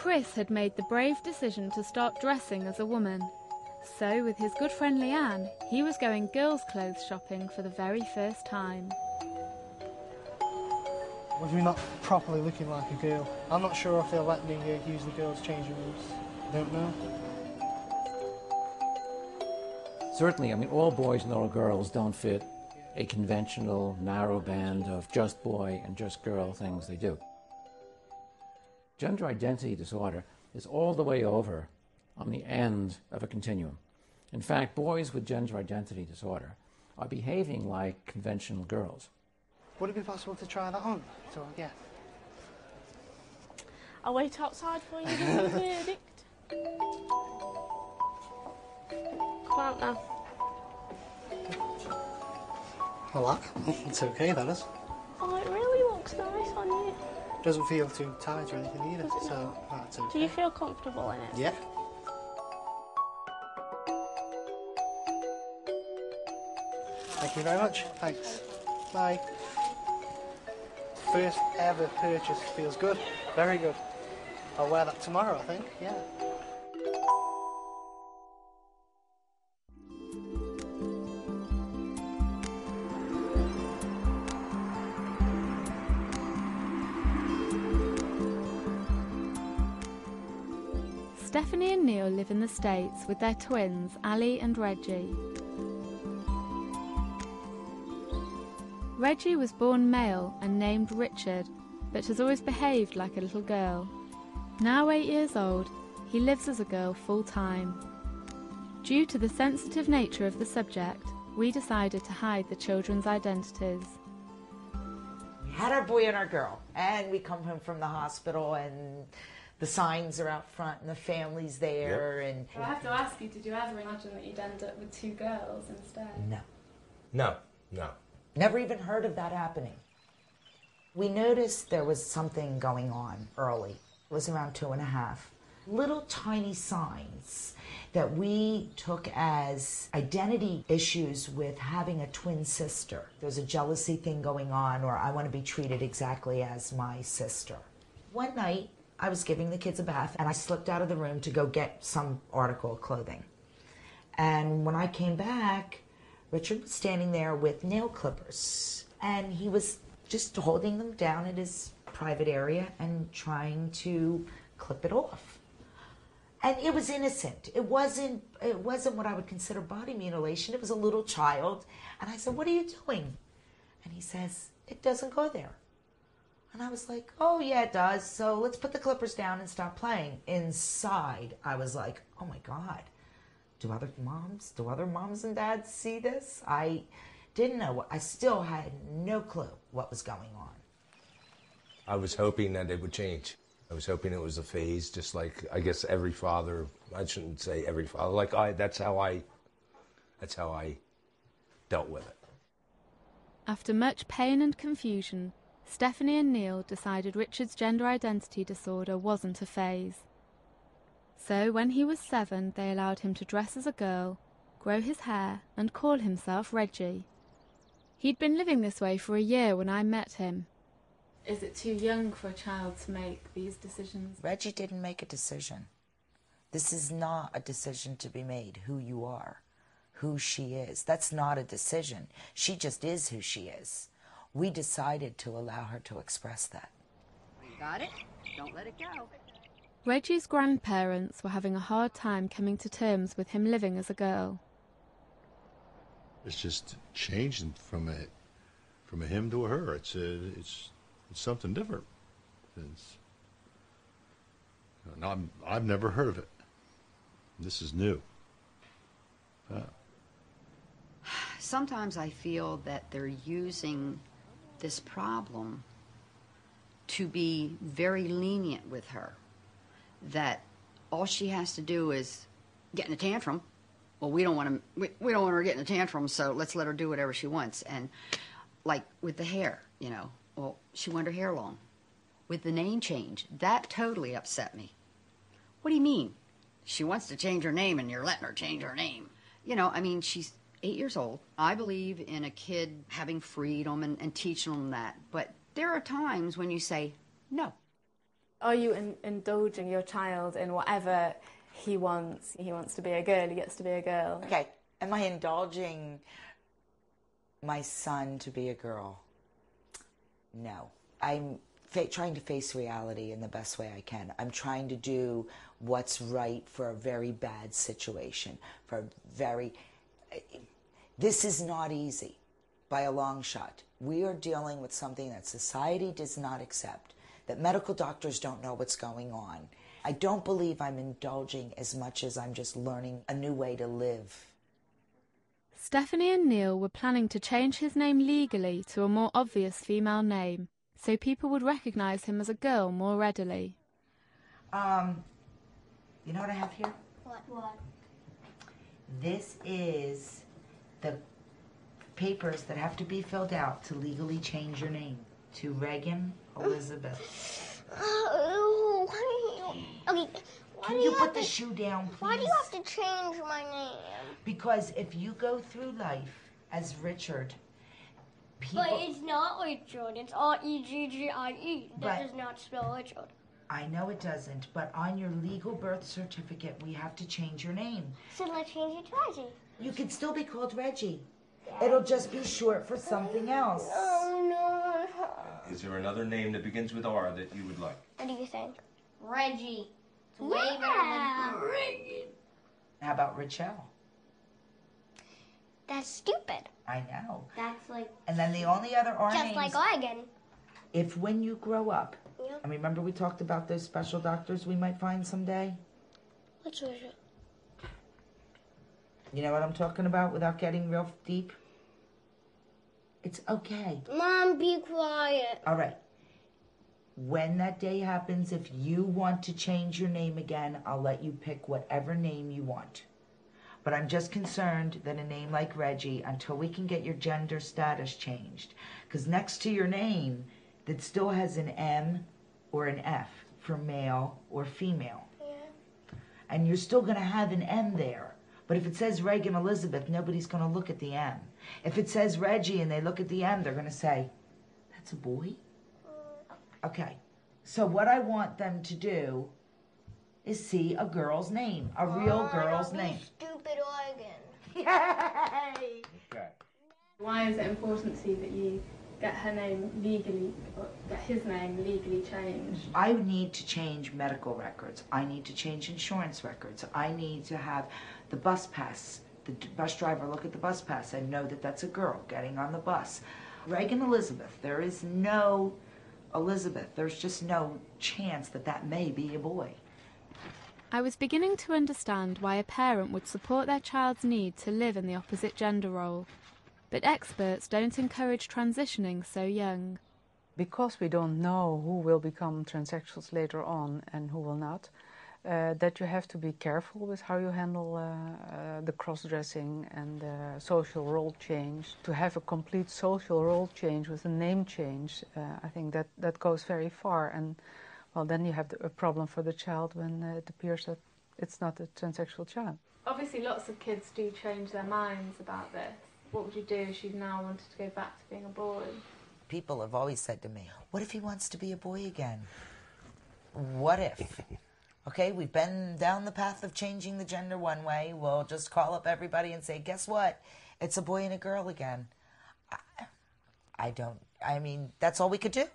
Chris had made the brave decision to start dressing as a woman. So, with his good friend Leanne, he was going girls' clothes shopping for the very first time. Was we not properly looking like a girl? I'm not sure if they'll let me use the girls' changing rooms. I don't know. Certainly, I mean, all boys and all girls don't fit a conventional, narrow band of just boy and just girl things they do. Gender identity disorder is all the way over on the end of a continuum. In fact, boys with gender identity disorder are behaving like conventional girls. Would it be possible to try that on? So I guess. I'll wait outside for you to give the verdict. Come out now. Well, it's okay, that is. Oh, it really looks nice on you. Doesn't feel too tight or anything either, so that's okay. Do you feel comfortable in it? Yeah. Thank you very much. Thanks. Bye. First ever purchase. Feels good. Very good. I'll wear that tomorrow, I think. Yeah. Stephanie and Neil live in the States with their twins, Ali and Reggie. Reggie was born male and named Richard, but has always behaved like a little girl. Now 8 years old, he lives as a girl full-time. Due to the sensitive nature of the subject, we decided to hide the children's identities. We had our boy and our girl, and we come home from the hospital, and the signs are out front, and the family's there. Yep. And well, I have to ask you, did you ever imagine that you'd end up with 2 girls instead? No. No, no. Never even heard of that happening. We noticed there was something going on early. It was around 2.5. Little tiny signs that we took as identity issues with having a twin sister. There's a jealousy thing going on, or I want to be treated exactly as my sister. One night, I was giving the kids a bath, and I slipped out of the room to go get some article of clothing. And when I came back, Richard was standing there with nail clippers, and he was just holding them down in his private area and trying to clip it off. And it was innocent. It wasn't what I would consider body mutilation. It was a little child. And I said, "What are you doing?" And he says, "It doesn't go there." And I was like, "Oh yeah, it does. So let's put the clippers down and stop playing." Inside, I was like, "Oh my God. Do other moms and dads see this?" I didn't know. I still had no clue what was going on. I was hoping that it would change. I was hoping it was a phase, just like, I guess, every father, I shouldn't say every father, like that's how I dealt with it. After much pain and confusion, Stephanie and Neil decided Richard's gender identity disorder wasn't a phase. So when he was 7, they allowed him to dress as a girl, grow his hair, and call himself Reggie. He'd been living this way for a year when I met him. Is it too young for a child to make these decisions? Reggie didn't make a decision. This is not a decision to be made, who you are, who she is. That's not a decision. She just is who she is. We decided to allow her to express that. You got it? Don't let it go. Reggie's grandparents were having a hard time coming to terms with him living as a girl. It's just changing from a him to a her. It's something different. I've never heard of it. This is new. Sometimes I feel that they're using this problem to be very lenient with her. That all she has to do is get in a tantrum. Well, we don't want her getting a tantrum, so let's let her do whatever she wants. And like with the hair, well, she wanted her hair long. With the name change, that totally upset me. What do you mean? She wants to change her name and you're letting her change her name. She's 8 years old. I believe in a kid having freedom and teaching them that. But there are times when you say, no. Are you indulging your child in whatever he wants? He wants to be a girl, he gets to be a girl. Okay, am I indulging my son to be a girl? No. I'm trying to face reality in the best way I can. I'm trying to do what's right for a very bad situation, This is not easy, by a long shot. We are dealing with something that society does not accept, that medical doctors don't know what's going on. I don't believe I'm indulging as much as I'm just learning a new way to live. Stephanie and Neil were planning to change his name legally to a more obvious female name, so people would recognise him as a girl more readily. You know what I have here? What? This is the papers that have to be filled out to legally change your name to Reagan Elizabeth. Okay. Can you put the shoe down, please? Why do you have to change my name? Because if you go through life as Richard, people... But it's not Richard. It's R-E-G-G-I-E. That does not spell Richard. I know it doesn't, but on your legal birth certificate, we have to change your name. So let's change it to Reggie. You can still be called Reggie. It'll just be short for something else. Oh, no. Is there another name that begins with R that you would like? What do you think? Reggie. It's way better than Reggie. How about Richelle? That's stupid. I know. That's like... And then the only other R just names... like Oregon. If when you grow up... Yeah. And remember we talked about those special doctors we might find someday? Which was it? You know what I'm talking about without getting real deep? It's okay. Mom, be quiet. All right. When that day happens, if you want to change your name again, I'll let you pick whatever name you want. But I'm just concerned that a name like Reggie, until we can get your gender status changed, because next to your name, that still has an M or an F for male or female. Yeah. And you're still going to have an M there. But if it says Reagan Elizabeth, nobody's going to look at the M. If it says Reggie and they look at the M, they're going to say, that's a boy? Okay. So what I want them to do is see a girl's name, a real girl's name. Stupid Oregon. Yay! Okay. Why is it important to you that you get her name legally, or get his name legally changed? I need to change medical records. I need to change insurance records. I need to have the bus pass, the bus driver look at the bus pass and know that that's a girl getting on the bus. Reagan Elizabeth, there is no Elizabeth. There's just no chance that that may be a boy. I was beginning to understand why a parent would support their child's need to live in the opposite gender role. But experts don't encourage transitioning so young. Because we don't know who will become transsexuals later on and who will not, that you have to be careful with how you handle the cross-dressing and the social role change. To have a complete social role change with a name change, I think that goes very far. And well, then you have a problem for the child when it appears that it's not a transsexual child. Obviously lots of kids do change their minds about this. What would you do if you now wanted to go back to being a boy? People have always said to me, what if he wants to be a boy again? What if? Okay, we've been down the path of changing the gender one way. We'll just call up everybody and say, guess what? It's a boy and a girl again. I mean, that's all we could do.